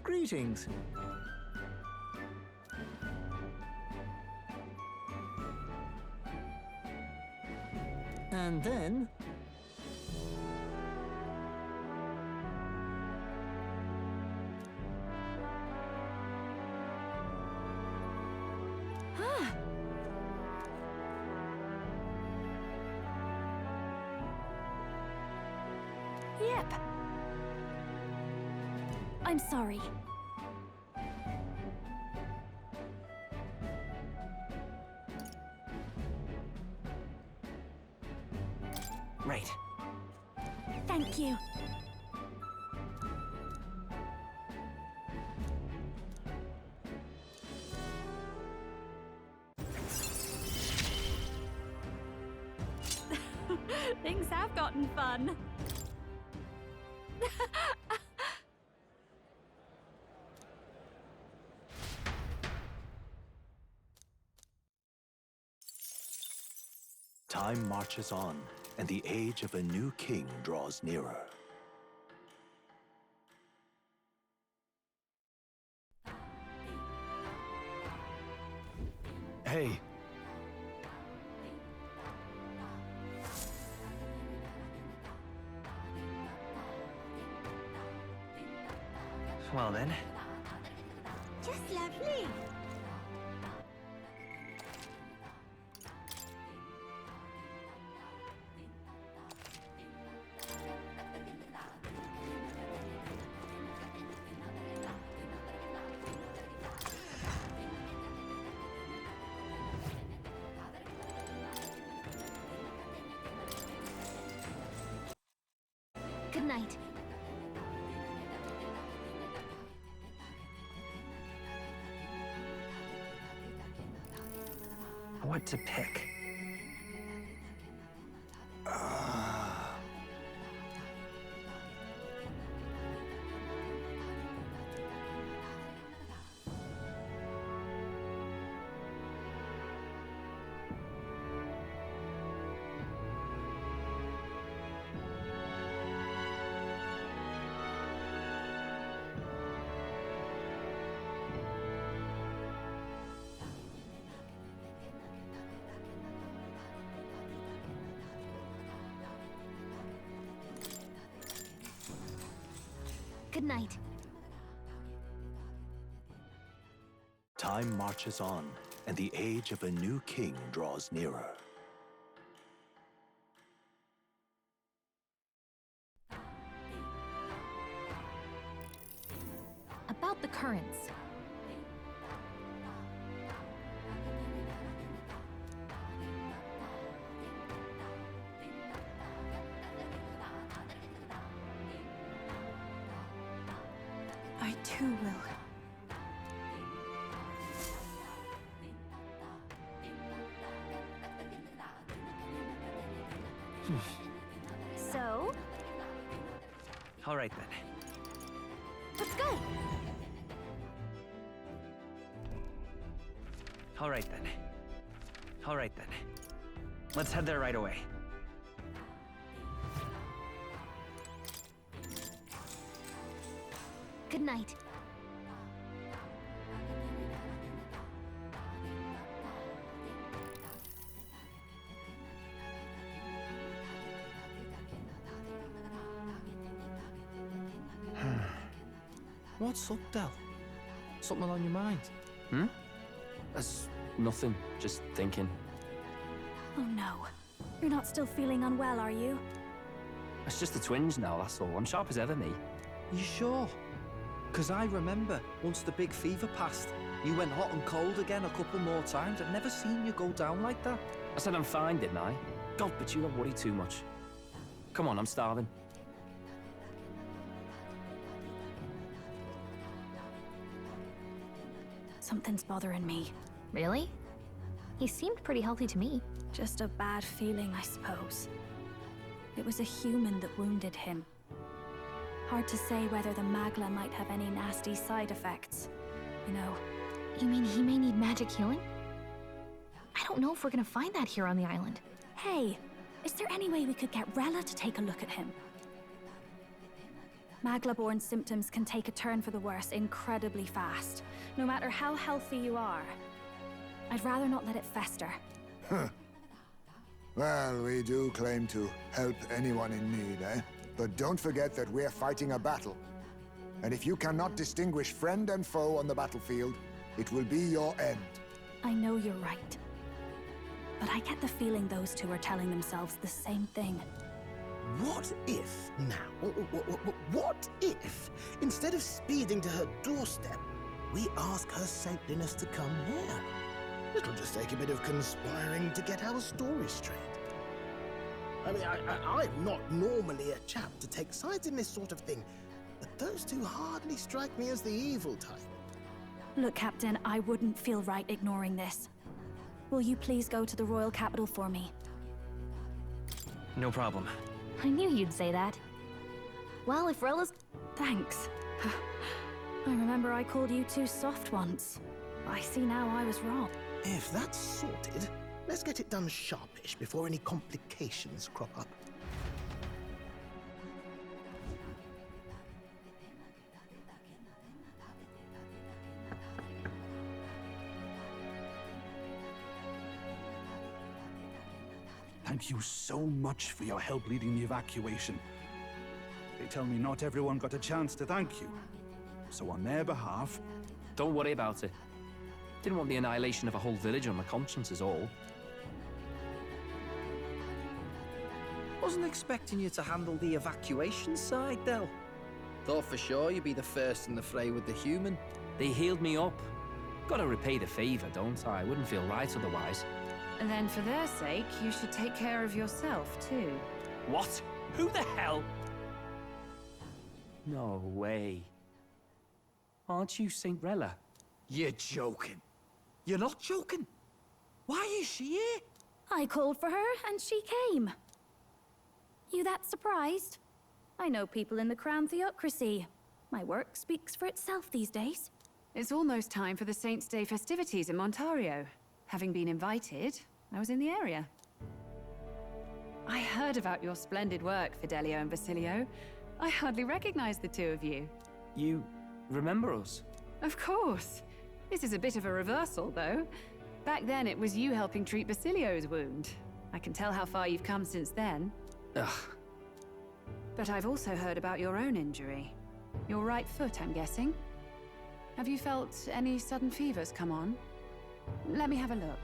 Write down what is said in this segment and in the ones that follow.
Greetings. And then... Yep. I'm sorry. Right. Thank you. Things have gotten fun. Time marches on, and the age of a new king draws nearer. Hey. Well then. Just lovely. Good night. What to pick? Good night. Time marches on, and the age of a new king draws nearer. About the currents. I too will. So, All right then. let's go. All right then. All right then. Let's head there right away. Good night. What's up, Del? Something on your mind? Hmm? There's nothing, just thinking. Oh no. You're not still feeling unwell, are you? It's just the twinge now, that's all. I'm sharp as ever, me. You sure? 'Cause I remember, once the big fever passed, you went hot and cold again a couple more times. I've never seen you go down like that. I said I'm fine, didn't I? God, but you don't worry too much. Come on, I'm starving. Something's bothering me. Really? He seemed pretty healthy to me. Just a bad feeling, I suppose. It was a human that wounded him. Hard to say whether the Magla might have any nasty side effects. You know. You mean he may need magic healing? I don't know if we're gonna find that here on the island. Hey, is there any way we could get Rella to take a look at him? Magla-born symptoms can take a turn for the worse incredibly fast, no matter how healthy you are. I'd rather not let it fester. Well, we do claim to help anyone in need, eh? But don't forget that we're fighting a battle. And if you cannot distinguish friend and foe on the battlefield, it will be your end. I know you're right. But I get the feeling those two are telling themselves the same thing. What if, now, what if, instead of speeding to her doorstep, we ask her saintliness to come here? It'll just take a bit of conspiring to get our story straight. I mean, I'm not normally a chap to take sides in this sort of thing, but those two hardly strike me as the evil type. Look, Captain, I wouldn't feel right ignoring this. Will you please go to the royal capital for me? No problem. I knew you'd say that. Well, if Rella's... Thanks. I remember I called you too soft once. I see now I was wrong. If that's sorted, let's get it done sharpish before any complications crop up. Thank you so much for your help leading the evacuation. They tell me not everyone got a chance to thank you. So on their behalf... Don't worry about it. Didn't want the annihilation of a whole village on my conscience is all. Wasn't expecting you to handle the evacuation side, Del. Thought for sure you'd be the first in the fray with the human. They healed me up. Gotta repay the favor, don't I? Wouldn't feel right otherwise. And then for their sake, you should take care of yourself, too. What? Who the hell? No way. Aren't you Saint Rella? You're joking. You're not joking. Why is she here? I called for her, and she came. You that surprised? I know people in the Crown Theocracy. My work speaks for itself these days. It's almost time for the Saints' Day festivities in Montario. Having been invited, I was in the area. I heard about your splendid work, Fidelio and Basilio. I hardly recognized the two of you. You remember us? Of course. This is a bit of a reversal, though. Back then, it was you helping treat Basilio's wound. I can tell how far you've come since then. Ugh. But I've also heard about your own injury. Your right foot, I'm guessing. Have you felt any sudden fevers come on? Let me have a look.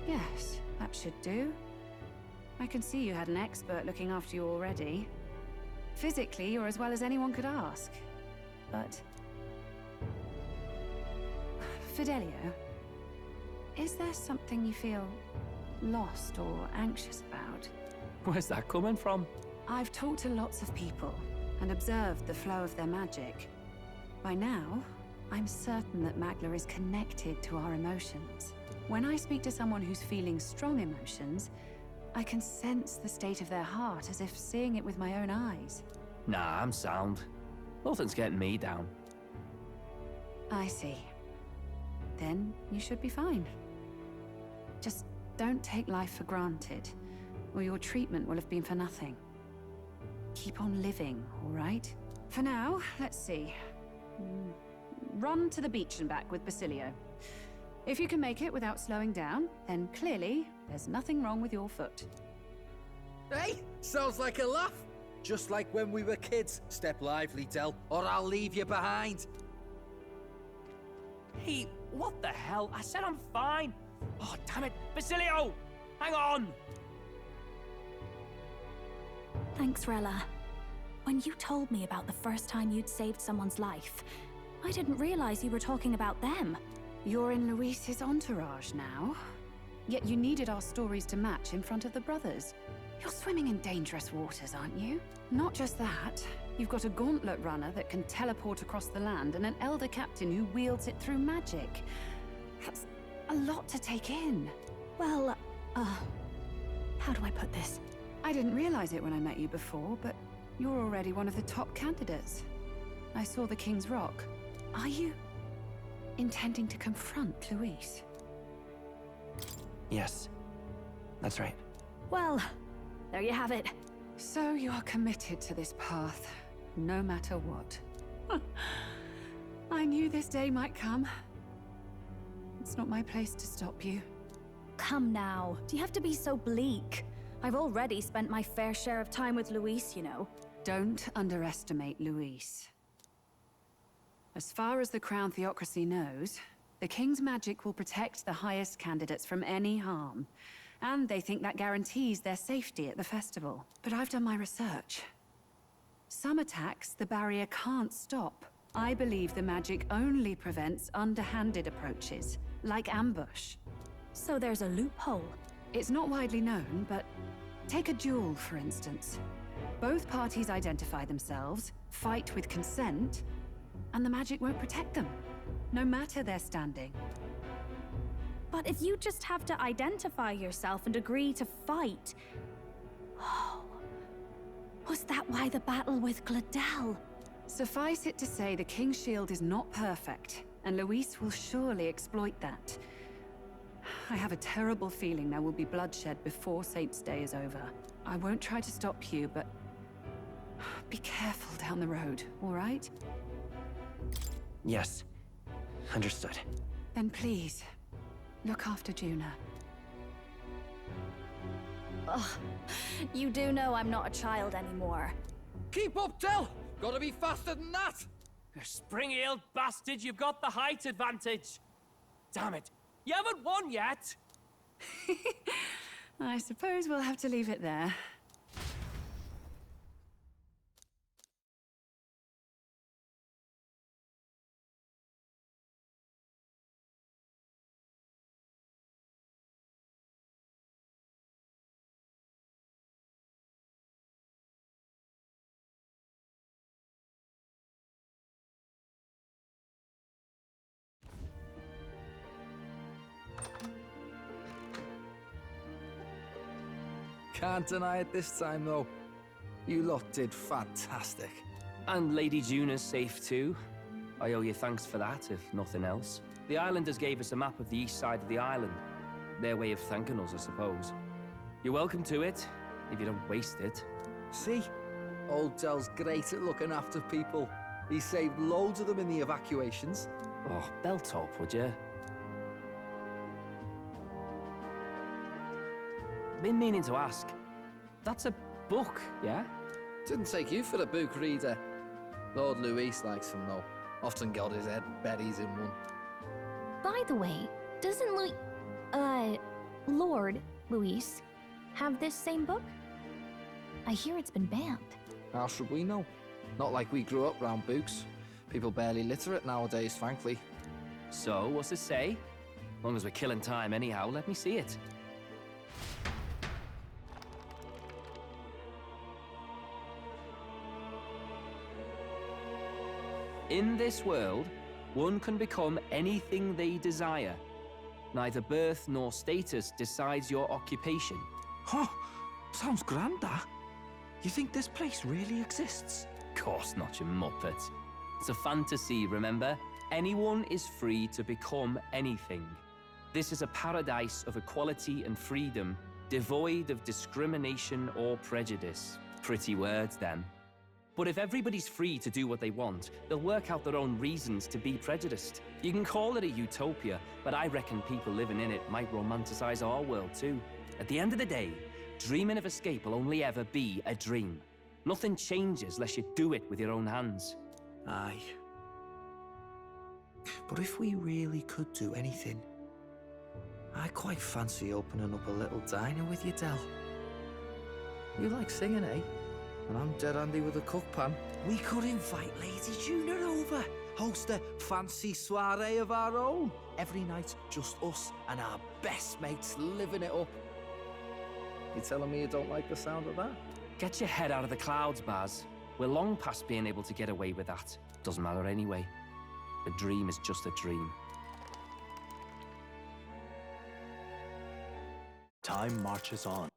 Yes, that should do. I can see you had an expert looking after you already. Physically, you're as well as anyone could ask. But... Fidelio, is there something you feel lost or anxious about? Where's that coming from? I've talked to lots of people and observed the flow of their magic. By now, I'm certain that Magla is connected to our emotions. When I speak to someone who's feeling strong emotions, I can sense the state of their heart as if seeing it with my own eyes. Nah, I'm sound. Nothing's getting me down. I see. Then you should be fine. Just don't take life for granted, or your treatment will have been for nothing. Keep on living, all right? For now, let's see. Run to the beach and back with Basilio. If you can make it without slowing down, then clearly there's nothing wrong with your foot. Hey, sounds like a laugh. Just like when we were kids. Step lively, Del, or I'll leave you behind. Hey, what the hell? I said I'm fine. Oh, damn it. Basilio! Hang on! Thanks, Rella. When you told me about the first time you'd saved someone's life, I didn't realize you were talking about them. You're in Luis's entourage now. Yet you needed our stories to match in front of the brothers. You're swimming in dangerous waters, aren't you? Not just that, you've got a gauntlet runner that can teleport across the land and an elder captain who wields it through magic. That's a lot to take in. Well, how do I put this? I didn't realize it when I met you before, but you're already one of the top candidates. I saw the King's Rock. Are you intending to confront Luis? Yes, that's right. Well, there you have it. So you're committed to this path, no matter what. I knew this day might come. It's not my place to stop you. Come now, do you have to be so bleak? I've already spent my fair share of time with Luis, you know. Don't underestimate Luis. As far as the Crown Theocracy knows, the King's magic will protect the highest candidates from any harm. And they think that guarantees their safety at the festival. But I've done my research. Some attacks the barrier can't stop. I believe the magic only prevents underhanded approaches, like ambush. So there's a loophole. It's not widely known, but take a duel, for instance. Both parties identify themselves, fight with consent, and the magic won't protect them, no matter their standing. But if you just have to identify yourself and agree to fight... Oh... Was that why the battle with Gladel? Suffice it to say, the King's shield is not perfect, and Luis will surely exploit that. I have a terrible feeling there will be bloodshed before Saint's Day is over. I won't try to stop you, but... be careful down the road, all right? Yes. Understood. Then please, look after Juna. Ugh. You do know I'm not a child anymore. Keep up, Del! Gotta be faster than that! You spring-heeled bastard, you've got the height advantage! Damn it, you haven't won yet! I suppose we'll have to leave it there. Can't deny it this time, though. You lot did fantastic. And Lady Juna's safe too. I owe you thanks for that, if nothing else. The Islanders gave us a map of the east side of the island. Their way of thanking us, I suppose. You're welcome to it, if you don't waste it. See? Old Del's great at looking after people. He saved loads of them in the evacuations. Oh, belt up, would you? Been meaning to ask. That's a book, yeah? Didn't take you for a book reader. Lord Luis likes them, though. Often got his head buried in one. By the way, doesn't Lord Luis have this same book? I hear it's been banned. How should we know? Not like we grew up round books. People barely literate nowadays, frankly. So, what's it say? As long as we're killing time anyhow, let me see it. In this world, one can become anything they desire. Neither birth nor status decides your occupation. Huh? Sounds grand, that. You think this place really exists? Of course not, you muppet. It's a fantasy, remember? Anyone is free to become anything. This is a paradise of equality and freedom, devoid of discrimination or prejudice. Pretty words, them. But if everybody's free to do what they want, they'll work out their own reasons to be prejudiced. You can call it a utopia, but I reckon people living in it might romanticize our world too. At the end of the day, dreaming of escape will only ever be a dream. Nothing changes unless you do it with your own hands. Aye. But if we really could do anything, I quite fancy opening up a little diner with you, Del. You like singing, eh? And I'm dead handy with a cook pan. We could invite Lady Juna over. Host a fancy soiree of our own. Every night, just us and our best mates living it up. You telling me you don't like the sound of that? Get your head out of the clouds, Baz. We're long past being able to get away with that. Doesn't matter anyway. A dream is just a dream. Time marches on,